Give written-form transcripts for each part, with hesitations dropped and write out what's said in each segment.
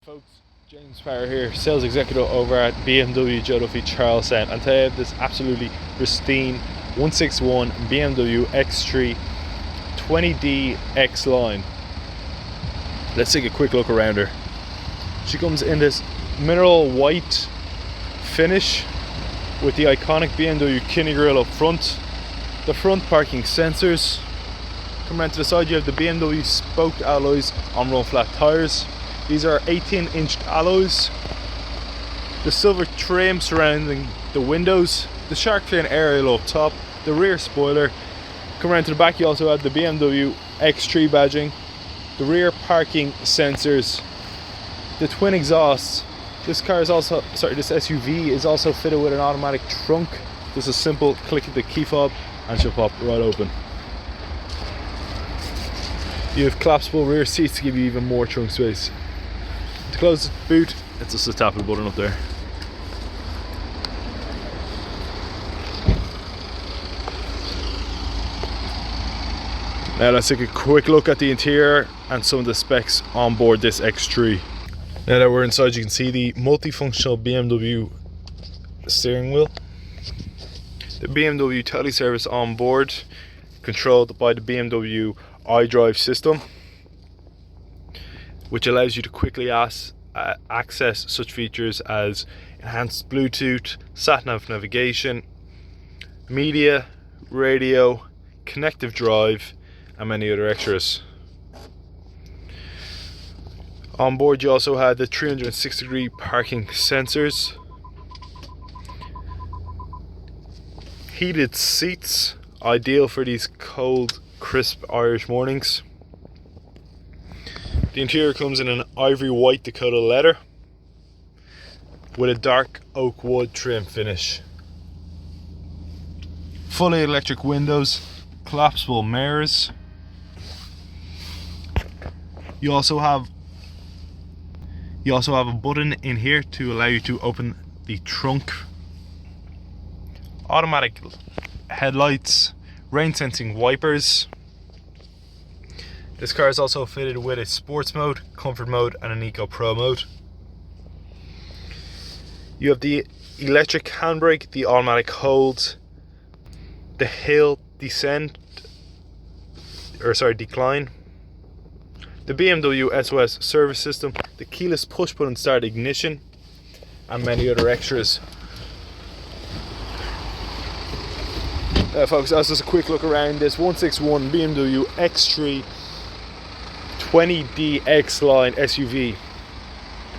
Folks, James Power here, sales executive over at BMW Joe Duffy Charlestown, and today I have this absolutely pristine 161 BMW X3 20D xLine. Let's take a quick look around her. She comes in this mineral white finish with the iconic BMW Kinney grille up front, the front parking sensors. Come around to the side, you have the BMW spoked alloys on run flat tyres. These are 18-inch alloys. The silver trim surrounding the windows, the shark fin aerial up top, the rear spoiler. Come around to the back, you also have the BMW X3 badging, the rear parking sensors, the twin exhausts. This SUV is also fitted with an automatic trunk. Just a simple click of the key fob and she'll pop right open. You have collapsible rear seats to give you even more trunk space. To close the boot, it's just a tap of the button up there. Now let's take a quick look at the interior and some of the specs on board this X3. Now that we're inside, you can see the multifunctional BMW steering wheel, the BMW teleservice on board, controlled by the BMW iDrive system, which allows you to quickly access such features as enhanced Bluetooth, sat-nav navigation, media, radio, connective drive, and many other extras. On board you also had the 360-degree parking sensors, heated seats, ideal for these cold, crisp Irish mornings. The interior comes in an ivory white Dakota leather with a dark oak wood trim finish. Fully electric windows, collapsible mirrors. You also have a button in here to allow you to open the trunk. Automatic headlights, rain sensing wipers. This car is also fitted with a sports mode, comfort mode, and an eco pro mode. You have the electric handbrake, the automatic hold, the hill decline, the BMW SOS service system, the keyless push button start ignition, and many other extras. Folks, that's just a quick look around this 161 BMW X3 20D xLine SUV.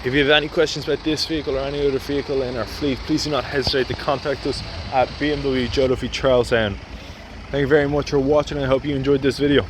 If you have any questions about this vehicle or any other vehicle in our fleet, please do not hesitate to contact us at BMW Joe Duffy Charlestown. Thank you very much for watching. I hope you enjoyed this video.